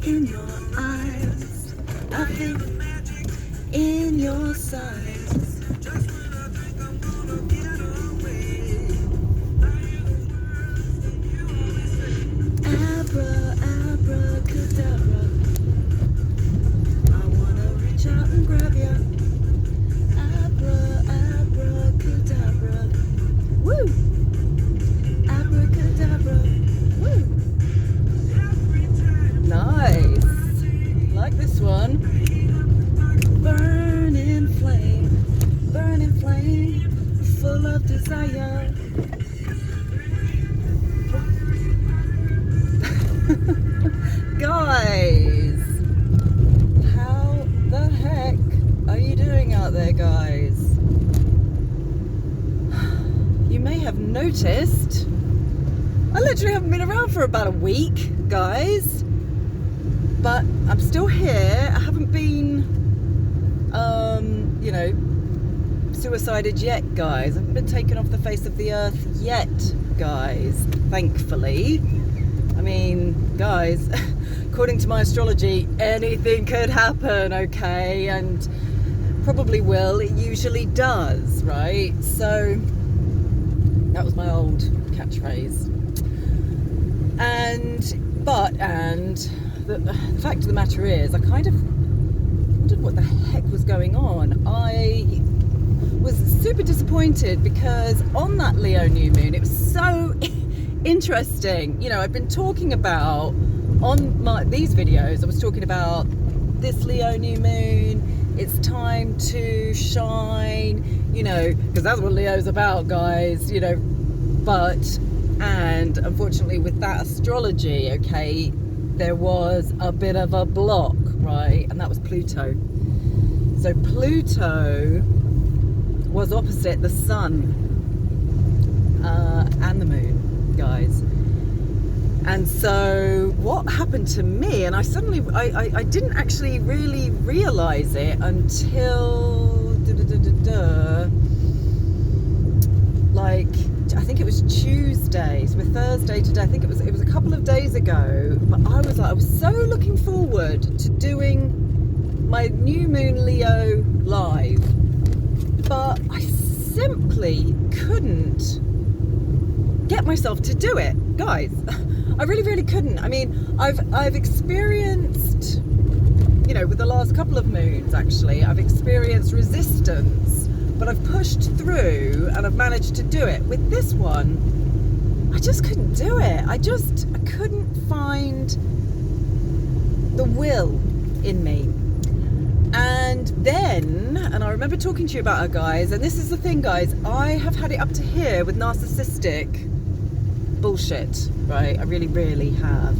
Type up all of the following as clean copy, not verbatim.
in your eyes, I think in your sighs. Abra, abracadabra, I wanna reach out and grab ya. Abra, abracadabra, woo! Abracadabra, woo! Nice! Like this one. Burning flame, full of desire. Guys, how the heck are you doing out there, guys? You may have noticed I literally haven't been around for about a week, guys, but I'm still here. I haven't been suicided yet, guys. I haven't been taken off the face of the earth yet, guys, thankfully. I mean, guys, according to my astrology, anything could happen, okay? And probably will. It usually does, right? So that was my old catchphrase. And the fact of the matter is, I kind of wondered what the heck was going on. I was super disappointed because on that Leo new moon, it was so interesting. You know, I've been talking about on these videos, I was talking about this Leo new moon, it's time to shine, you know, because that's what Leo's about, guys, you know. And unfortunately with that astrology, okay, there was a bit of a block, right? And that was Pluto. So Pluto was opposite the sun and the moon, guys. And so what happened to me, and I didn't actually really realize it until like, I think it was Tuesday, so we're Thursday today. I think it was a couple of days ago. But I was so looking forward to doing my new moon Leo live, but I simply couldn't get myself to do it, guys. I really couldn't. I mean, I've experienced, you know, with the last couple of moons, actually, I've experienced resistance, but I've pushed through and I've managed to do it. With this one, I just couldn't do it. I couldn't find the will in me. And I remember talking to you about her, guys, and this is the thing, guys, I have had it up to here with narcissistic bullshit, right? I really have,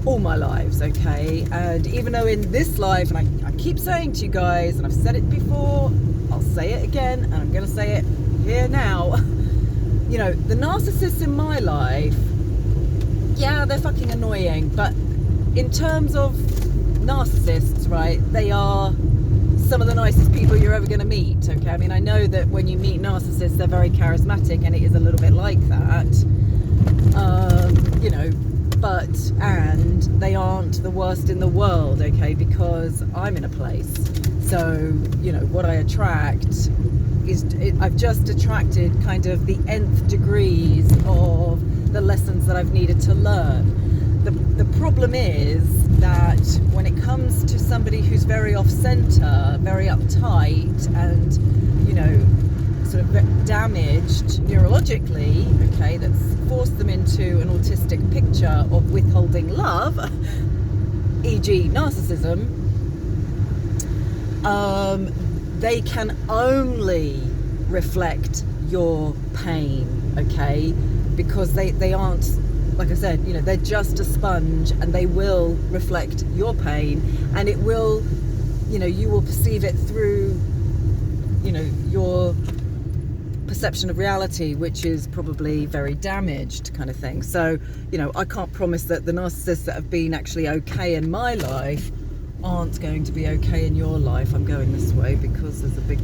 all my lives, okay? And even though in this life, and I keep saying to you guys, and I've said it before, I'll say it again, and I'm gonna say it here now, you know, the narcissists in my life, yeah, they're fucking annoying, but in terms of narcissists, right, they are some of the nicest people you're ever going to meet, okay? I mean, I know that when you meet narcissists, they're very charismatic, and it is a little bit like that, you know, and they aren't the worst in the world, okay, because I'm in a place. So, you know, what I attract is, I've just attracted kind of the nth degrees of the lessons that I've needed to learn. The problem is that when it comes to somebody who's very off-center, very uptight, and, you know, sort of damaged neurologically, okay, that's forced them into an autistic picture of withholding love, e.g. narcissism, they can only reflect your pain, okay, because they aren't, like I said, you know, they're just a sponge, and they will reflect your pain, and it will, you know, you will perceive it through, you know, your perception of reality, which is probably very damaged, kind of thing. So, you know, I can't promise that the narcissists that have been actually okay in my life aren't going to be okay in your life. I'm going this way because there's a big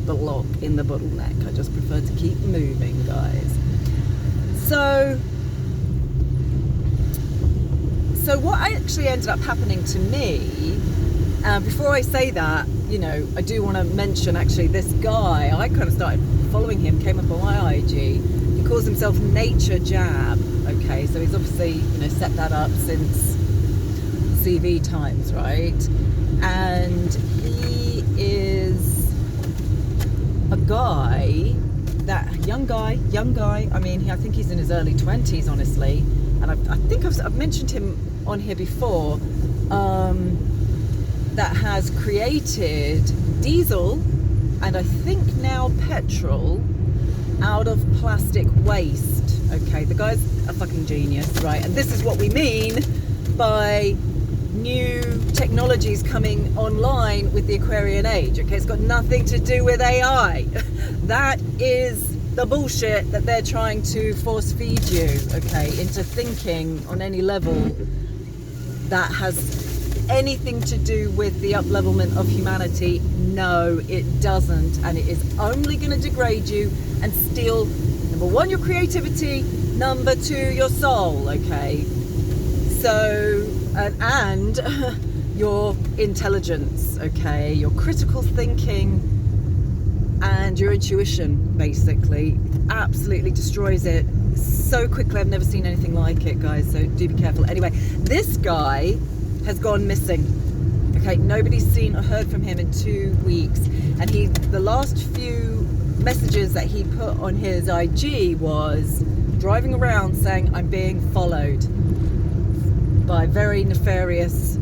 block in the bottleneck. I just prefer to keep moving, So what actually ended up happening to me, before I say that, you know, I do want to mention actually this guy. I kind of started following him, came up on my IG. He calls himself Nature Jab. Okay, so he's obviously, you know, set that up since CV times, right? And he is a guy, young guy. I mean, I think he's in his early 20s, honestly. And I think I've mentioned him on here before. That has created diesel and I think now petrol out of plastic waste. Okay, the guy's a fucking genius, right? And this is what we mean by new technologies coming online with the Aquarian age. Okay, it's got nothing to do with AI. That is the bullshit that they're trying to force feed you, okay, into thinking on any level that has anything to do with the up-levelment of humanity. No, it doesn't, and it is only going to degrade you and steal, number one, your creativity, number two, your soul, okay? So, and your intelligence, okay? Your critical thinking and your intuition, basically. Absolutely destroys it so quickly. I've never seen anything like it, guys, so do be careful. Anyway, this guy has gone missing. Okay, nobody's seen or heard from him in 2 weeks, and the last few messages that he put on his IG was driving around saying, I'm being followed by very nefarious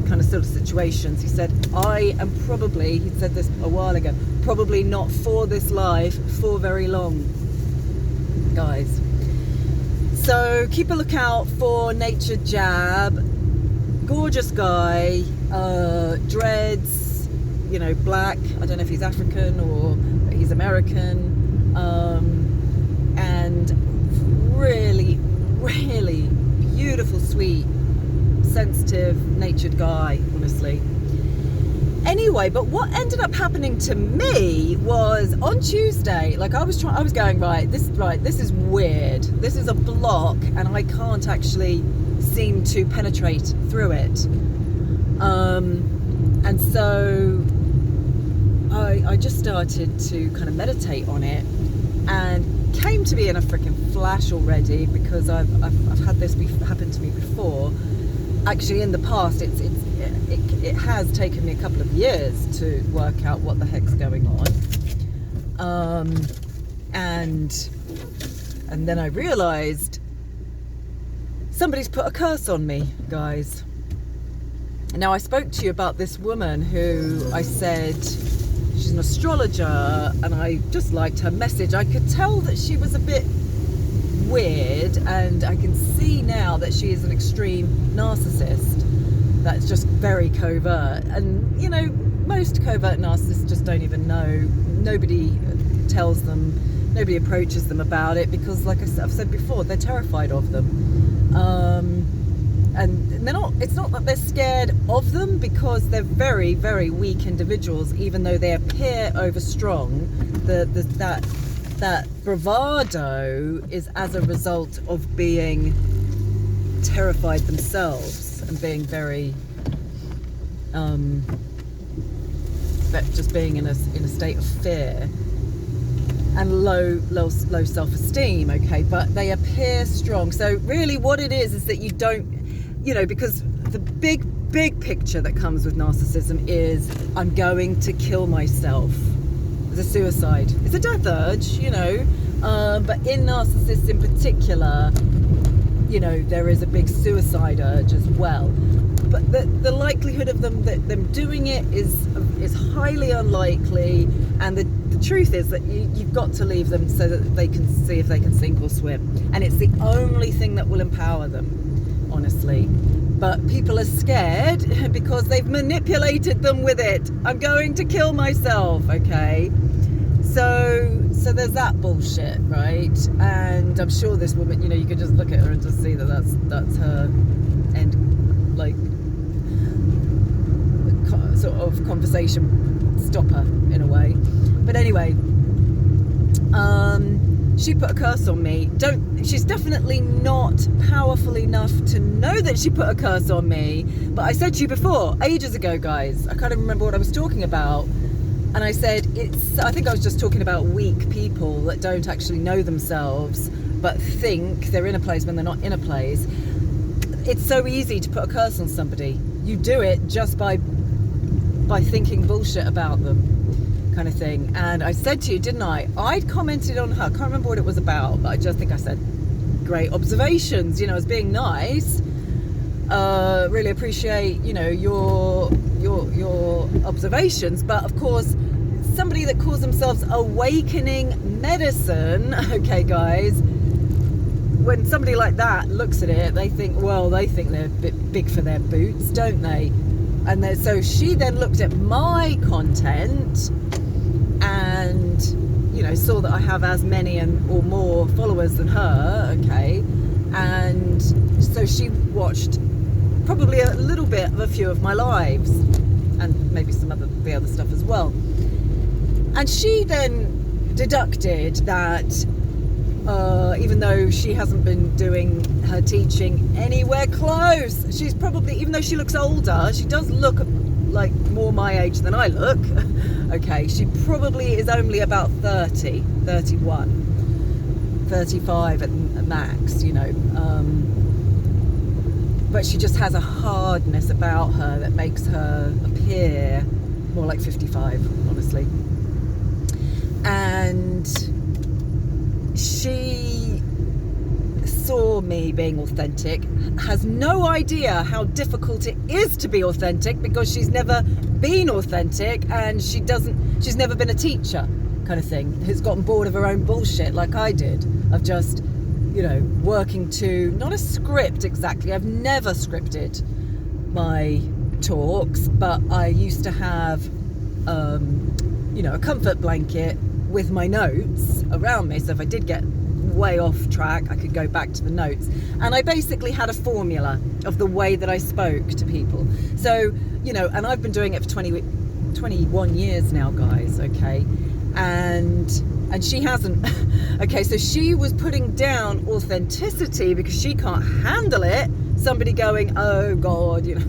kind of sort of situations. He said, I am probably, he said this a while ago, probably not for this life for very long, guys. So keep a lookout for Nature Jab. Gorgeous guy, dreads, you know, black. I don't know if he's African or he's American, and really, really beautiful, sweet, sensitive, natured guy, honestly. Anyway, but what ended up happening to me was on Tuesday, like I was going, this is weird. This is a block and I can't actually seem to penetrate through it. And so I just started to kind of meditate on it and came to be in a freaking flash already, because I've had this happen to me before. Actually, in the past, it has taken me a couple of years to work out what the heck's going on. And then I realized somebody's put a curse on me, guys. Now, I spoke to you about this woman who I said she's an astrologer, and I just liked her message. I could tell that she was a bit weird, and I can see now that she is an extreme narcissist. That's just very covert. And, you know, most covert narcissists just don't even know. Nobody tells them, nobody approaches them about it, because, like I've said before, they're terrified of them. And they're not, it's not that they're scared of them, because they're very, very weak individuals, even though they appear overstrong. That bravado is as a result of being terrified themselves and being very, just being in a state of fear and low self-esteem, okay, but they appear strong. So really what it is that you don't, you know, because the big picture that comes with narcissism is, I'm going to kill myself. It's a suicide. It's a death urge, you know, but in narcissists in particular, you know, there is a big suicide urge as well. But the likelihood of them doing it is highly unlikely, and the truth is that you've got to leave them so that they can see if they can sink or swim, and it's the only thing that will empower them, honestly. But people are scared because they've manipulated them with it. I'm going to kill myself, okay? So there's that bullshit, right? And I'm sure this woman, you know, you could just look at her and just see that that's her end, like, sort of conversation stopper in a way. But anyway, she put a curse on me. She's definitely not powerful enough to know that she put a curse on me. But I said to you before, ages ago, guys, I can't even remember what I was talking about. And I said, I think I was just talking about weak people that don't actually know themselves, but think they're in a place when they're not in a place. It's so easy to put a curse on somebody. You do it just by thinking bullshit about them, kind of thing. And I said to you, didn't I? I'd commented on her. I can't remember what it was about, but I just think I said, great observations, you know, as being nice. Really appreciate, you know, your observations. But of course, somebody that calls themselves Awakening Medicine, okay, guys, when somebody like that looks at it, they think they're a bit big for their boots, don't they? And so she then looked at my content and, you know, saw that I have as many or more followers than her, okay? And so she watched probably a little bit of a few of my lives and maybe some of the other stuff as well. And she then deducted that even though she hasn't been doing her teaching anywhere close, she's probably, even though she looks older, she does look like more my age than I look. Okay, she probably is only about 30, 31, 35 at max, you know. But she just has a hardness about her that makes her appear more like 55, honestly. And she saw me being authentic, has no idea how difficult it is to be authentic because she's never been authentic and she's never been a teacher, kind of thing, who's gotten bored of her own bullshit like I did, of just, you know, working to, not a script exactly. I've never scripted my talks, but I used to have, you know, a comfort blanket with my notes around me. So if I did get way off track, I could go back to the notes. And I basically had a formula of the way that I spoke to people. So, you know, and I've been doing it for 21 years now, guys, okay? And she hasn't. Okay, so she was putting down authenticity because she can't handle it. Somebody going, oh God, you know,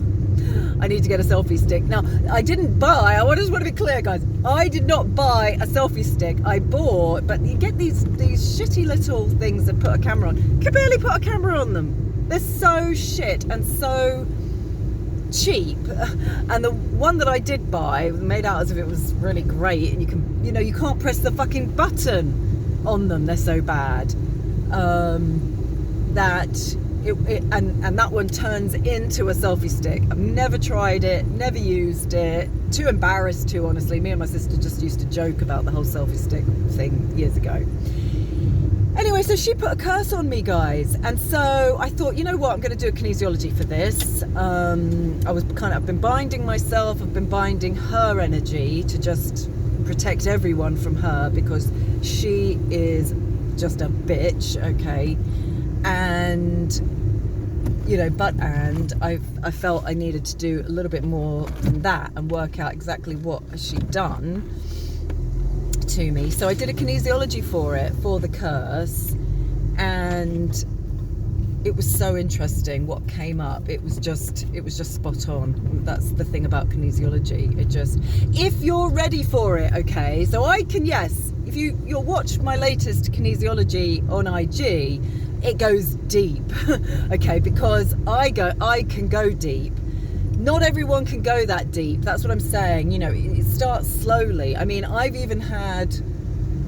I need to get a selfie stick. Now, I didn't buy, I just want to be clear, guys, I did not buy a selfie stick. I bought, but you get these shitty little things that put a camera on. You can barely put a camera on them. They're so shit and so cheap. And the one that I did buy was made out as if it was really great, and you can't press the fucking button on them. They're so bad. And that one turns into a selfie stick. I've never tried it, never used it, too embarrassed to, honestly. Me and my sister just used to joke about the whole selfie stick thing years ago. Anyway, so she put a curse on me, guys, and so I thought, you know what, I'm going to do a kinesiology for this. I've been binding myself, I've been binding her energy to just protect everyone from her because she is just a bitch, okay? And you know, I felt I needed to do a little bit more than that and work out exactly what she'd done to me. So I did a kinesiology for the curse, and it was so interesting what came up. It was just spot on. That's the thing about kinesiology. If you're ready for it, okay, so if you'll watch my latest kinesiology on IG, it goes deep, okay, because I can go deep. Not everyone can go that deep. That's what I'm saying. You know, it starts slowly. I mean, I've even had,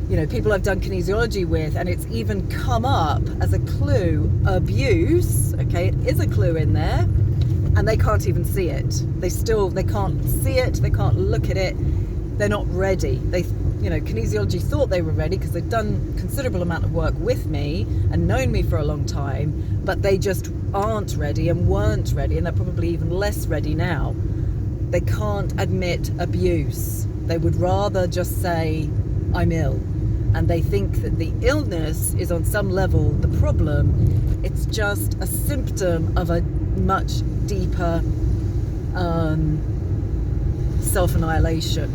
you know, people I've done kinesiology with, and it's even come up as a clue, abuse, okay, it is a clue in there, and they can't even see it. They can't see it, they can't look at it, they're not ready. Kinesiology thought they were ready because they've done considerable amount of work with me and known me for a long time, but they just aren't ready and weren't ready, and they're probably even less ready now. They can't admit abuse. They would rather just say, I'm ill. And they think that the illness is on some level the problem. It's just a symptom of a much deeper self-annihilation,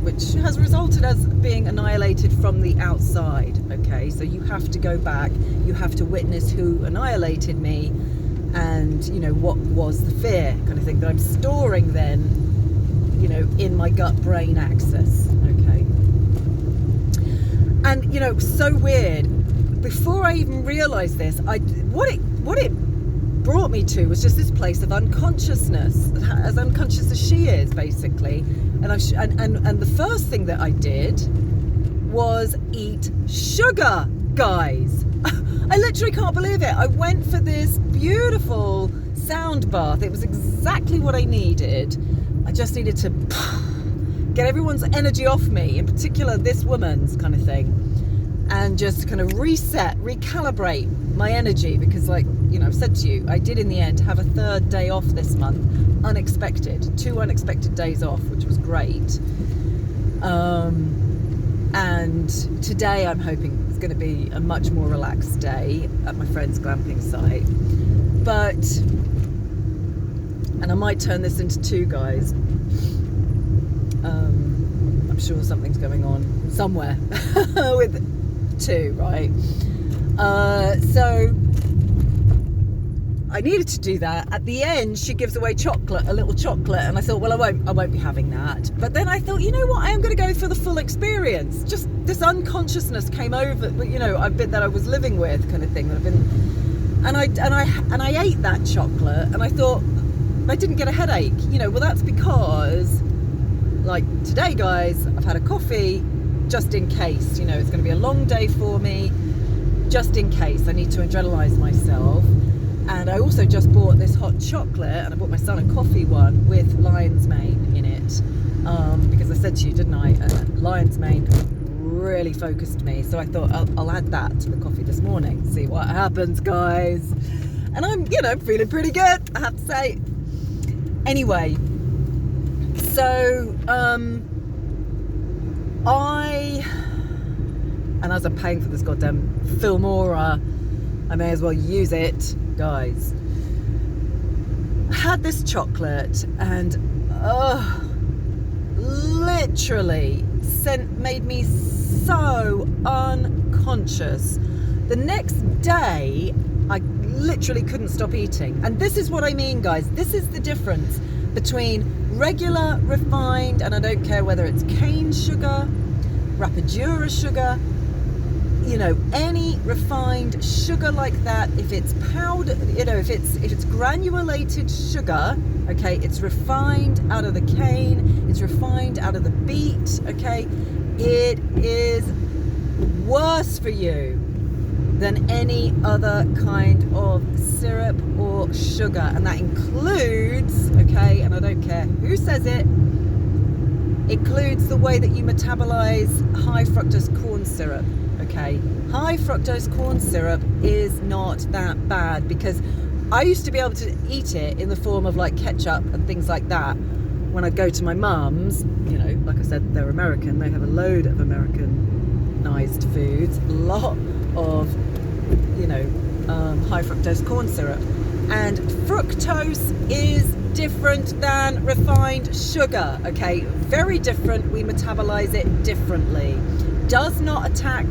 which has resulted as being annihilated from the outside, okay? okay? So you have to go back, you have to witness who annihilated me, and, you know, what was the fear kind of thing that I'm storing then, you know, in my gut-brain axis, okay? And, you know, it was so weird. Before I even realised this, what it brought me to was just this place of unconsciousness, as unconscious as she is, basically. And the first thing that I did was eat sugar, guys. I literally can't believe it. I went for this beautiful sound bath. It was exactly what I needed. I just needed to get everyone's energy off me, in particular this woman's kind of thing, and just kind of reset, recalibrate my energy, because, like, you know, I've said to you, I did in the end have a third day off this month, unexpected, 2 unexpected days off, which was great. And today I'm hoping it's going to be a much more relaxed day at my friend's glamping site. And I might turn this into 2, guys. I'm sure something's going on somewhere with 2, right? So I needed to do that. At the end, she gives away chocolate, a little chocolate, and I thought, well, I won't be having that. But then I thought, you know what? I am going to go for the full experience. Just this unconsciousness came over, you know, a bit that I was living with, kind of thing. That I've been, and I ate that chocolate, and I thought I didn't get a headache. You know, well, that's because, like today, guys, I've had a coffee just in case. You know, it's going to be a long day for me. Just in case, I need to adrenalize myself. And I also just bought this hot chocolate, and I bought my son a coffee one with lion's mane in it, because I said to you, didn't I, lion's mane really focused me. So I thought I'll add that to the coffee this morning, see what happens, guys. And I'm, you know, feeling pretty good, I have to say. Anyway, so and as I'm paying for this goddamn Filmora, I may as well use it, guys. I had this chocolate, and literally made me so unconscious. The next day, I literally couldn't stop eating. And this is what I mean, guys. This is the difference between regular, refined, and I don't care whether it's cane sugar, Rapadura sugar, you know, any refined sugar like that. If it's powder, you know, if it's granulated sugar, okay, it's refined out of the cane, it's refined out of the beet, okay, it is worse for you than any other kind of syrup or sugar. And that includes, okay, and I don't care who says it, includes the way that you metabolize high fructose corn syrup. Okay, high fructose corn syrup is not that bad, because I used to be able to eat it in the form of like ketchup and things like that when I'd go to my mum's. You know, like I said, they're American, they have a load of Americanized foods, a lot of, you know, high fructose corn syrup. And fructose is different than refined sugar, okay, very different. We metabolize it differently. Does not attack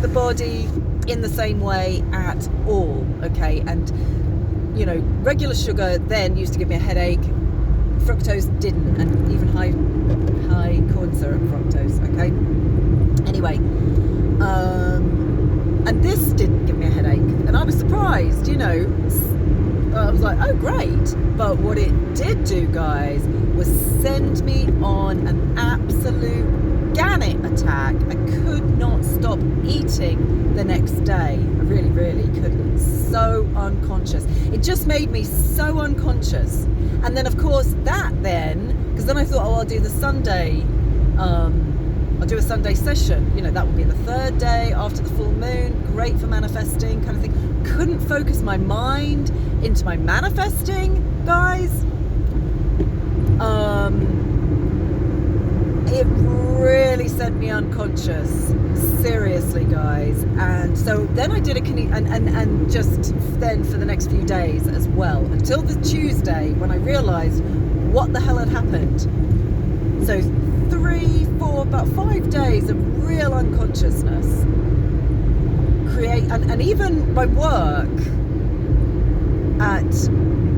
the body in the same way at all, okay? And, you know, regular sugar then used to give me a headache. Fructose didn't, and even high corn syrup fructose, okay? Anyway, and this didn't give me a headache, and I was surprised, you know. I was like, oh great. But what it did do, guys, was send me on an absolute gannet attack. I could not stop eating the next day. I really, really couldn't. So unconscious. It just made me so unconscious. And then, of course, because then I thought, oh, I'll do the Sunday, I'll do a Sunday session. You know, that will be the 3rd day after the full moon. Great for manifesting, kind of thing. Couldn't focus my mind into my manifesting, guys. It really sent me unconscious, seriously, guys. And so then I did and just then for the next few days as well, until the Tuesday when I realized what the hell had happened. So 3, 4, about 5 days of real unconsciousness. and even my work at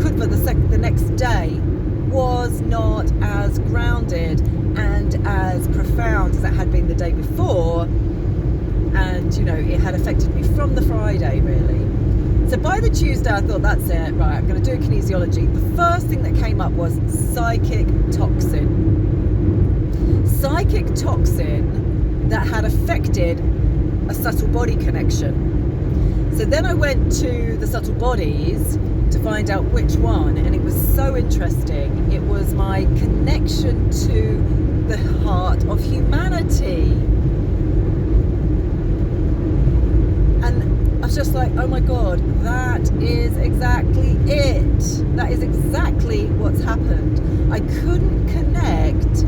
Kudva the next day was not as grounded and as profound as it had been the day before, and it had affected me from the Friday really. So by the Tuesday I thought, that's it, right, I'm going to do kinesiology. The first thing that came up was psychic toxin that had affected a subtle body connection. So then I went to the subtle bodies to find out which one, and it was so interesting. It was my connection to the heart of humanity. And I was just like, oh my God, that is exactly it. That is exactly what's happened. I couldn't connect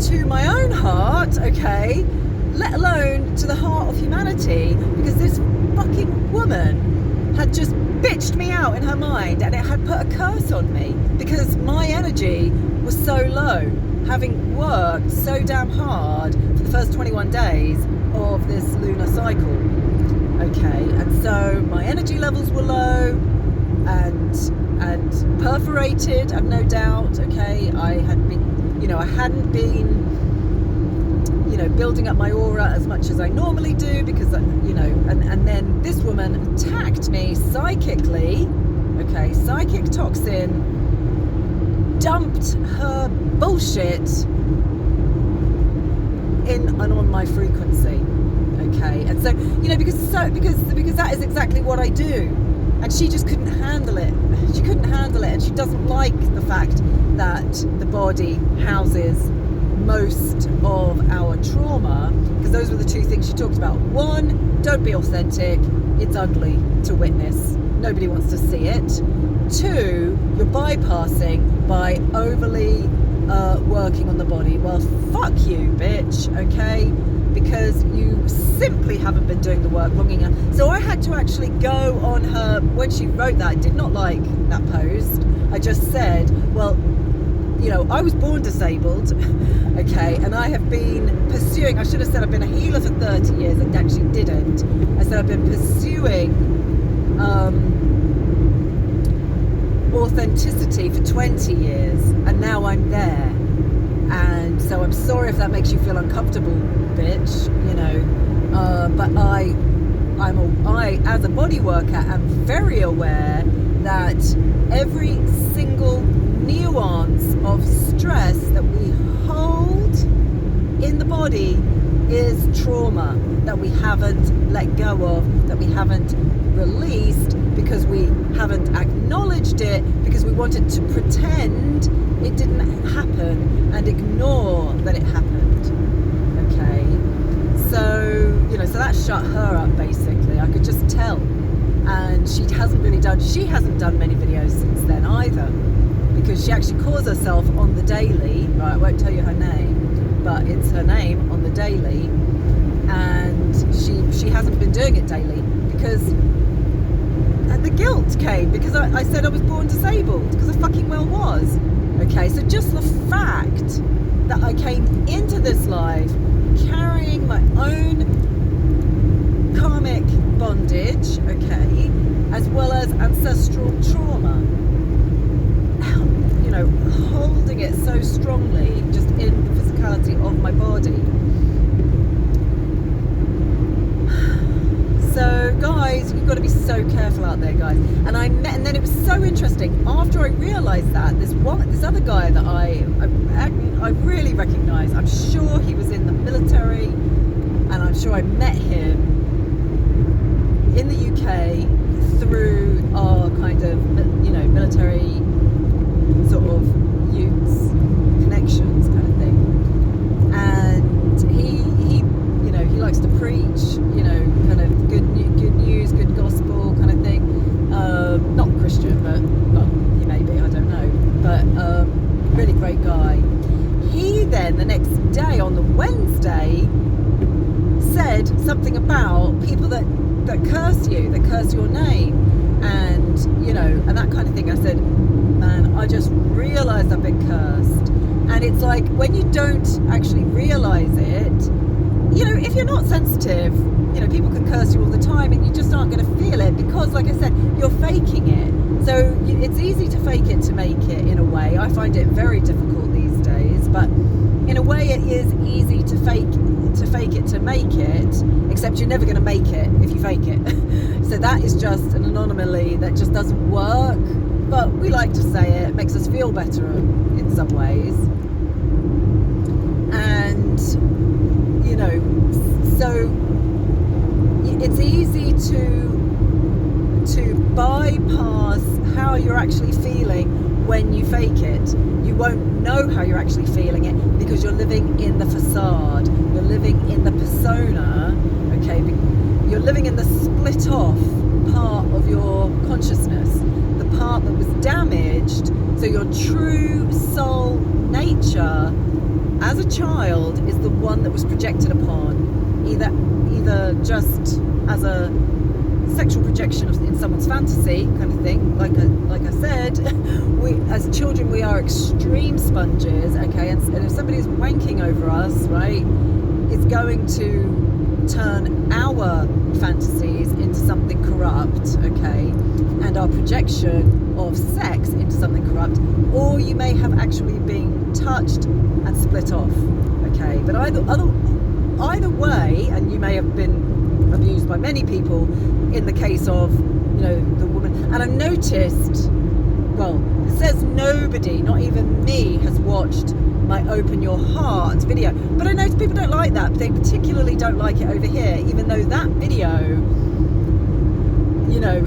to my own heart, okay, let alone to the heart of humanity, because this fucking woman had just bitched me out in her mind, and it had put a curse on me because my energy was so low, having worked so damn hard for the first 21 days of this lunar cycle. Okay, and so my energy levels were low and perforated, I've no doubt. Okay, I had been, I hadn't been building up my aura as much as I normally do, because and then this woman attacked me psychically. Okay, psychic toxin dumped her bullshit in and on my frequency. Okay, and so because that is exactly what I do, and she just couldn't handle it. She couldn't handle it, and she doesn't like the fact that the body houses most of our trauma, because those were the two things she talked about. One, don't be authentic, it's ugly to witness, nobody wants to see it. Two, you're bypassing by overly working on the body. Well, fuck you, bitch, okay, because you simply haven't been doing the work long enough. So I had to actually go on her, when she wrote that, I did not like that post. I just said, well, I was born disabled, okay, and I have been pursuing, I should have said I've been a healer for 30 years and actually didn't. I said I've been pursuing authenticity for 20 years, and now I'm there. And so I'm sorry if that makes you feel uncomfortable, bitch, but I, as a body worker, am very aware that every single nuance of stress that we hold in the body is trauma that we haven't let go of, that we haven't released because we haven't acknowledged it, because we wanted to pretend it didn't happen and ignore that it happened. Okay, so so that shut her up basically. I could just tell, and she hasn't done many videos since then either, because she actually calls herself on the daily, right, I won't tell you her name, but it's her name on the daily, and she hasn't been doing it daily because the guilt came, because I said I was born disabled, because I fucking well was. Okay, so just the fact that I came into this life carrying my own karmic bondage, okay, as well as ancestral trauma, holding it so strongly just in the physicality of my body. So guys, you've got to be so careful out there, guys. And then it was so interesting. After I realised that, this other guy that I really recognise, I'm sure he was in the military, and I'm sure I met him in the UK through our kind of military sort of youths connections kind of thing. And he likes to preach, kind of good news, good gospel kind of thing. Not Christian, but well, he may be, I don't know. But really great guy. He then, the next day, on the Wednesday, said something about people that curse you, that curse your name, and and that kind of thing. I said, man, I just realised I've been cursed. And it's like, when you don't actually realise it, if you're not sensitive, people can curse you all the aren't going to feel it because, like I said, you're faking it. So it's easy to fake it to make it, in a way. I find it very difficult these days, but in a way it is easy to fake it to make it, except you're never going to make it if you fake it. So that is just an anomaly that just doesn't work, but we like to say it makes us feel better in some ways. And so it's easy to bypass how you're actually feeling when you fake it. You won't know how you're actually feeling it because you're living in the facade, you're living in the persona, okay? You're living in the split off part of your consciousness, the part that was damaged. So your true soul nature as a child is the one that was projected upon, either just as a sexual projection in someone's fantasy kind of thing. Like I said, we as children, we are extreme sponges, okay? And if somebody's wanking over us, right, it's going to turn our fantasies into something corrupt, okay? And our projection of sex into something corrupt. Or you may have actually been touched and split off, okay? But either way, and you may have been abused by many people in the case of, the woman. And I've noticed, well, it says nobody, not even me, has watched my Open Your Heart video. But I notice people don't like that. But they particularly don't like it over here, even though that video,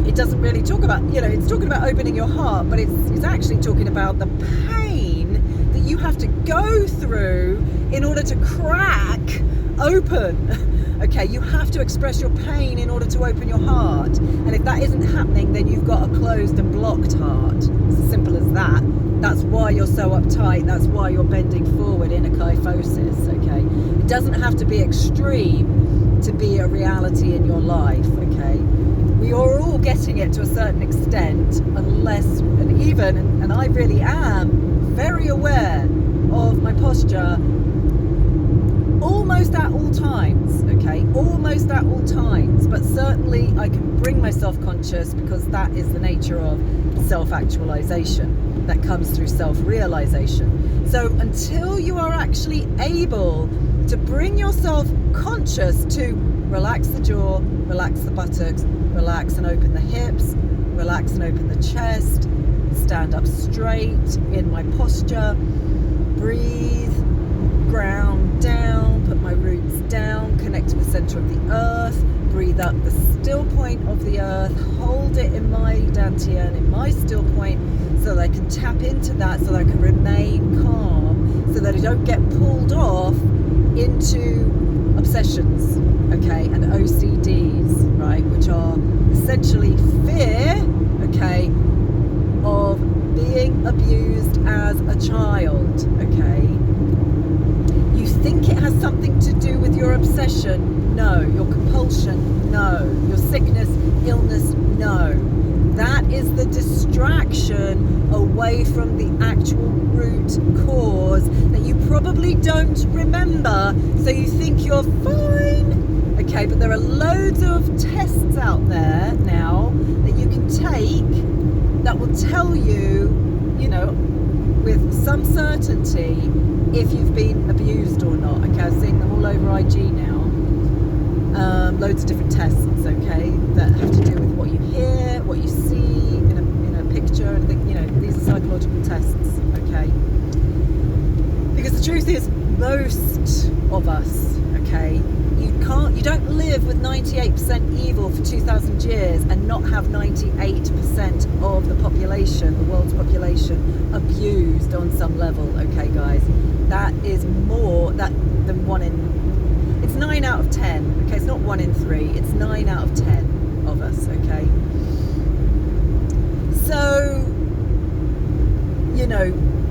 it doesn't really talk about, it's talking about opening your heart, but it's actually talking about the pain that you have to go through in order to crack open. Okay, you have to express your pain in order to open your heart. And if that isn't happening, then you've got a closed and blocked heart. It's as simple as that. That's why you're so uptight. That's why you're bending forward in a kyphosis, okay? It doesn't have to be extreme to be a reality in your life, okay? We are all getting it to a certain extent, and I really am very aware of my posture almost at all times, okay? Almost at all times, but certainly I can bring myself conscious because that is the nature of self-actualization that comes through self-realization. So until you are actually able to bring yourself conscious to relax the jaw, relax the buttocks, relax and open the hips, relax and open the chest, stand up straight in my posture, breathe, ground down, put my roots down, connect to the center of the earth, breathe up the still point of the earth, hold it in my dantian, in my still point, so that I can tap into that, so that I can remain calm, so that I don't get pulled off into obsessions, okay, and OCDs, right, which are essentially fear, okay, of being abused as a child, okay. You think it has something to do with your obsession? No. Your compulsion? No. Your sickness, illness? No. That is the distraction away from the actual root cause that you probably don't remember, so you think you're fine. Okay, but there are loads of tests out there now that you can take that will tell you, with some certainty if you've been abused or not. Okay, I'm seeing them all over IG now. Loads of different tests, okay, that have to do with what you hear, what you see in a picture, and these are psychological tests, okay? Because the truth is, most of us, okay, you don't live with 98% evil for 2,000 years and not have 98% of the population, the world's population, abused on some level, okay, guys? That is more than 1 in, it's 9 out of 10, okay? It's not 1 in 3, it's 9 out of 10 of us, okay? So,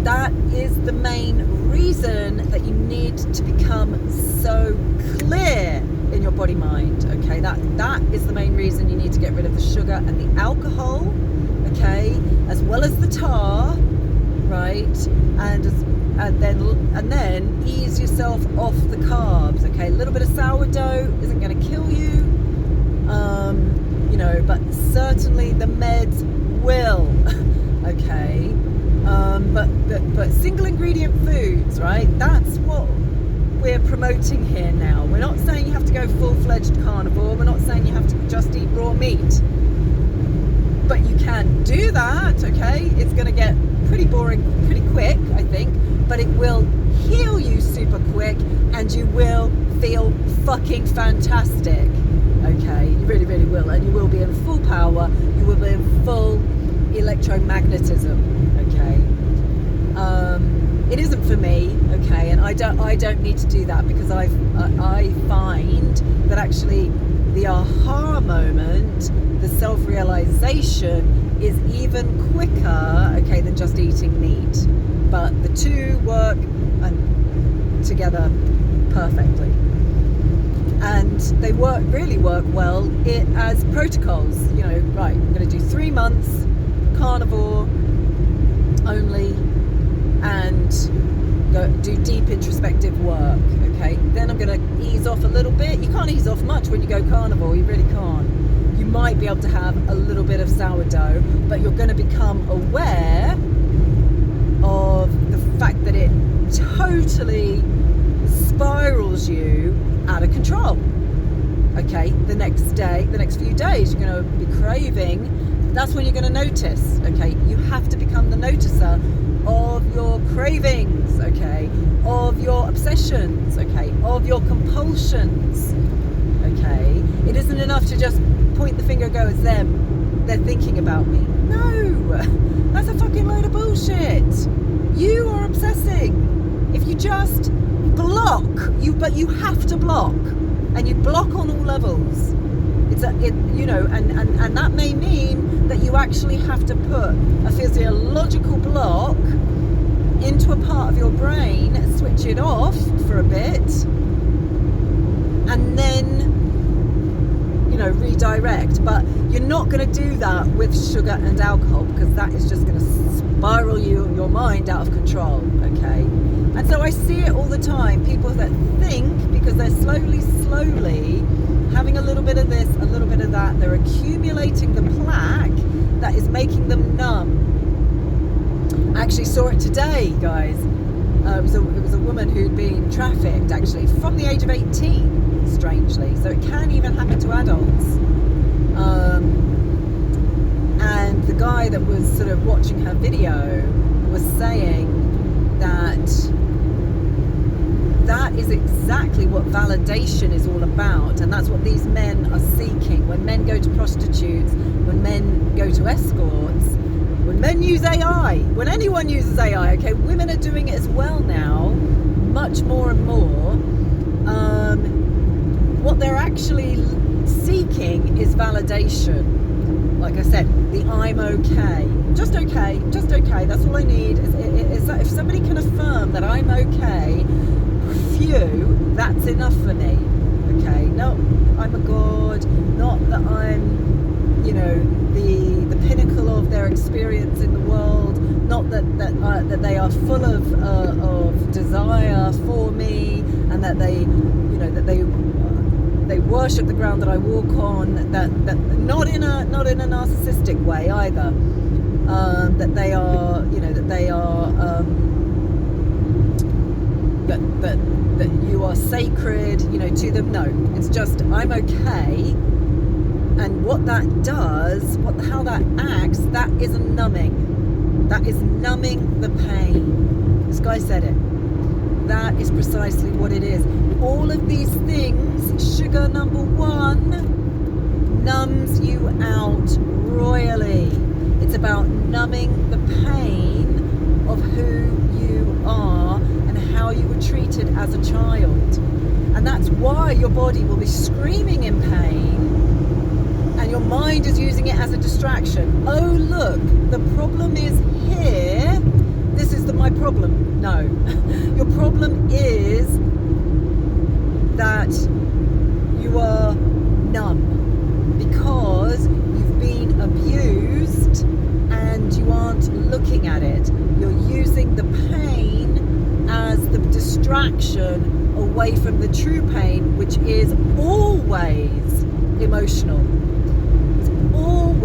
that is the main reason that you need to become so clear in your body mind, okay? That is the main reason you need to get rid of the sugar and the alcohol, okay, as well as the tar, right? And then ease yourself off the carbs, okay? A little bit of sourdough isn't going to kill you. but certainly the meds will. Okay, but single ingredient foods, right? That's what we're promoting here now. We're not saying you have to go full-fledged carnivore. We're not saying you have to just eat raw meat. But you can do that, okay? It's going to get pretty boring pretty quick, I think. But it will heal you super quick and you will feel fucking fantastic, okay? You really, really will. And you will be in full power. You will be in full electromagnetism, okay? It isn't for me, okay, and I don't need to do that because I find that actually the aha moment, the self-realization, is even quicker, okay, than just eating meat. But the two work together perfectly, and they really work well as protocols. You know, right? I'm going to do 3 months carnivore only, and go do deep introspective work, okay? Then I'm going to ease off a little bit. You can't ease off much when you go carnivore, you really can't. You might be able to have a little bit of sourdough, but you're going to become aware of the fact that it totally spirals you out of control, okay? The next few days, you're going to be craving. That's when you're going to notice, okay? You have to become the noticer of your cravings, okay? Of your obsessions, okay? Of your compulsions, okay? It isn't enough to just point the finger and go, it's them, they're thinking about me. No, that's a fucking load of bullshit. You are obsessing. If you just block, but you have to block, and you block on all levels. And that may mean that you actually have to put a physiological block into a part of your brain, switch it off for a bit, and then, redirect. But you're not going to do that with sugar and alcohol, because that is just going to spiral your mind out of control, okay? And so I see it all the time. People that think, because they're slowly having a little bit of this, a little bit of that, they're accumulating the plaque that is making them numb. I actually saw it today, guys. It was a woman who'd been trafficked, actually, from the age of 18, strangely. So it can even happen to adults. And the guy that was sort of watching her video was saying that is exactly what validation is all about, and that's what these men are seeking. When men go to prostitutes, when men go to escorts, when men use AI, when anyone uses AI, okay, women are doing it as well now, much more and more. What they're actually seeking is validation. Like I said, the I'm okay. Just okay, that's all I need. Is that if somebody can affirm that I'm okay, phew, that's enough for me. Okay, no, I'm a god, not that I'm, the pinnacle of their experience in the world, not that they are full of desire for me, and that they worship the ground that I walk on, that not in a narcissistic way either, that they are, that you are sacred, to them. No, it's just I'm okay. And what that does, how that acts, that is a numbing. That is numbing the pain. This guy said it. That is precisely what it is. All of these things, sugar number one, numbs you out royally. It's about numbing the pain of who you are and how you were treated as a child. And that's why your body will be screaming in pain, and your mind is using it as a distraction. Oh, look, the problem is here. This is my problem. No. Your problem is that you are numb because you've been abused and you aren't looking at it. You're using the pain as the distraction away from the true pain, which is always emotional. It's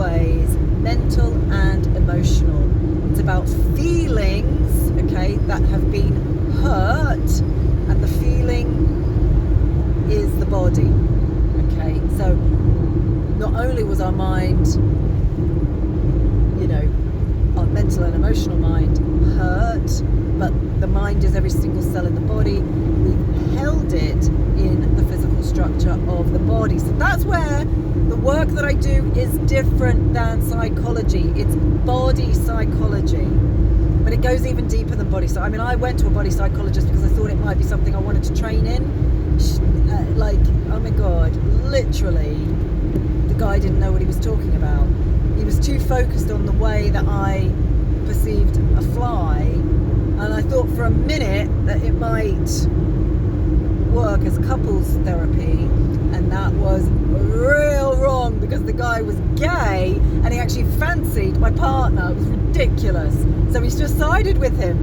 always mental and emotional. It's about feelings, okay, that have been hurt, and the feeling is the body, okay. So not only was our mind, our mental and emotional mind hurt, but the mind is every single cell in the body. We've held it in the physical structure of the body. So that's where the work that I do is different than psychology. It's body psychology, but it goes even deeper than body. So I went to a body psychologist because I thought it might be something I wanted to train in. Oh my God, literally, the guy didn't know what he was talking about. He was too focused on the way that I perceived a fly, and I thought for a minute that it might work as couples therapy, and that was real wrong, because the guy was gay and he actually fancied my partner. It was ridiculous. So he just sided with him,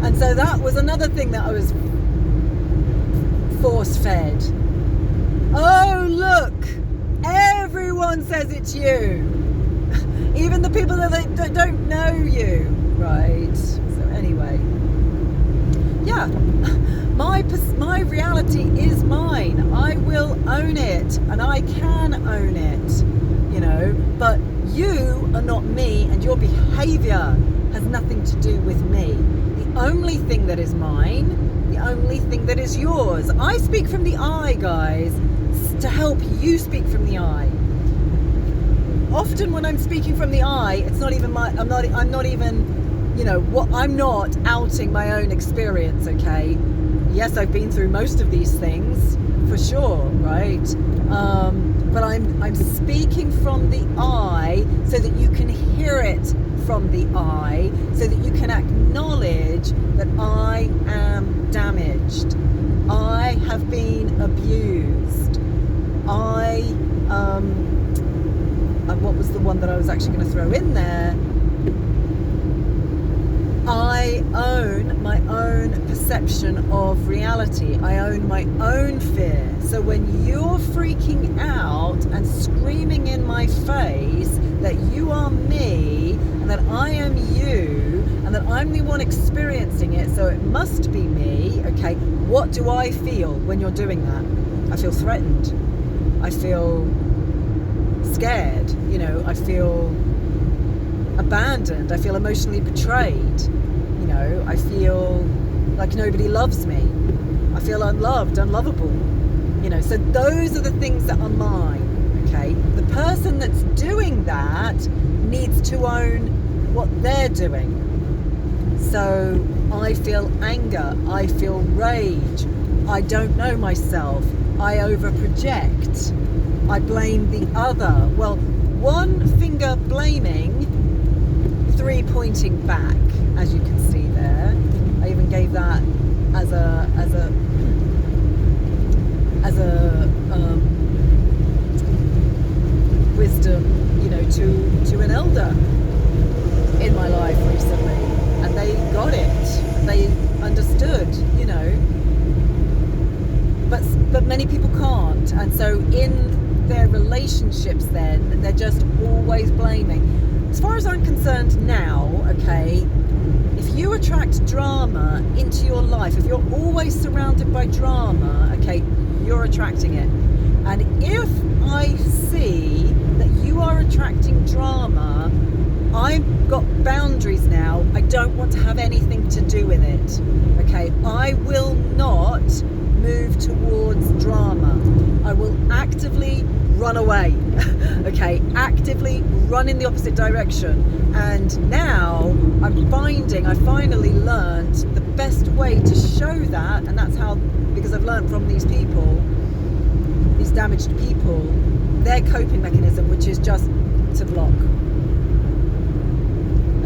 and so that was another thing that I was force-fed. Oh, look, everyone says it's you. Even the people that don't know you, right? So anyway, yeah, my reality is mine. I will own it, and I can own it, but you are not me, and your behavior has nothing to do with me. The only thing that is mine, the only thing that is yours. I speak from the I, guys, to help you speak from the I. Often when I'm speaking from the I, it's not even I'm not outing my own experience, okay? Yes, I've been through most of these things, for sure, right? But I'm speaking from the I so that you can hear it from the I, so that you can acknowledge that I am damaged. I have been abused. And what was the one that I was actually going to throw in there? I own my own perception of reality. I own my own fear. So when you're freaking out and screaming in my face that you are me and that I am you and that I'm the one experiencing it, so it must be me, okay, what do I feel when you're doing that? I feel threatened. I feel scared, I feel abandoned, I feel emotionally betrayed, I feel like nobody loves me, I feel unloved, unlovable, so those are the things that are mine, okay? The person that's doing that needs to own what they're doing. So I feel anger, I feel rage, I don't know myself, I overproject, I blame the other. Well, one finger blaming, three pointing back, as you can see there. I even gave that as a wisdom, to an elder in my life recently, and they got it. They understood, but many people can't, and so in their relationships then they're just always blaming. As far as I'm concerned now, okay, if you attract drama into your life, if you're always surrounded by drama, okay, you're attracting it. And if I see that you are attracting drama, I've got boundaries now. I don't want to have anything to do with it, okay? I will not move towards drama. I will actively run away, okay? Actively run in the opposite direction. And now I'm finding, I finally learned the best way to show that, and that's how, because I've learned from these people, these damaged people, their coping mechanism, which is just to block.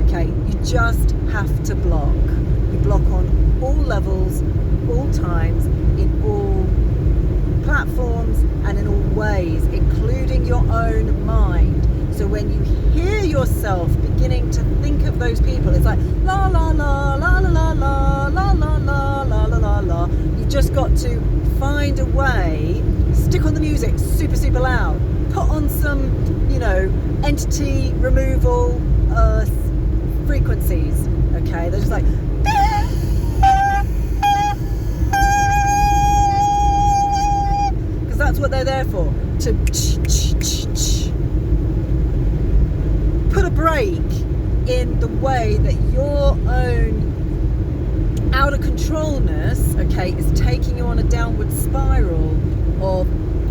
Okay, you just have to block. You block on all levels, all times, in all platforms and in all ways, including your own mind. So when you hear yourself beginning to think of those people, it's like la la la la la la la la la la la la la la. You've just got to find a way, stick on the music super super loud, put on some, you know, entity removal frequencies. Okay, they're just like, because that's what they're there for, to put a break in the way that your own out of controlness, okay, is taking you on a downward spiral of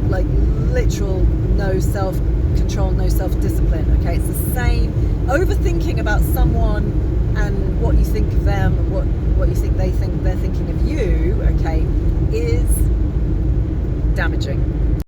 like literal no self-control, no self-discipline. Okay, it's the same. Overthinking about someone and what you think of them and what you think they're thinking of you, okay, is damaging.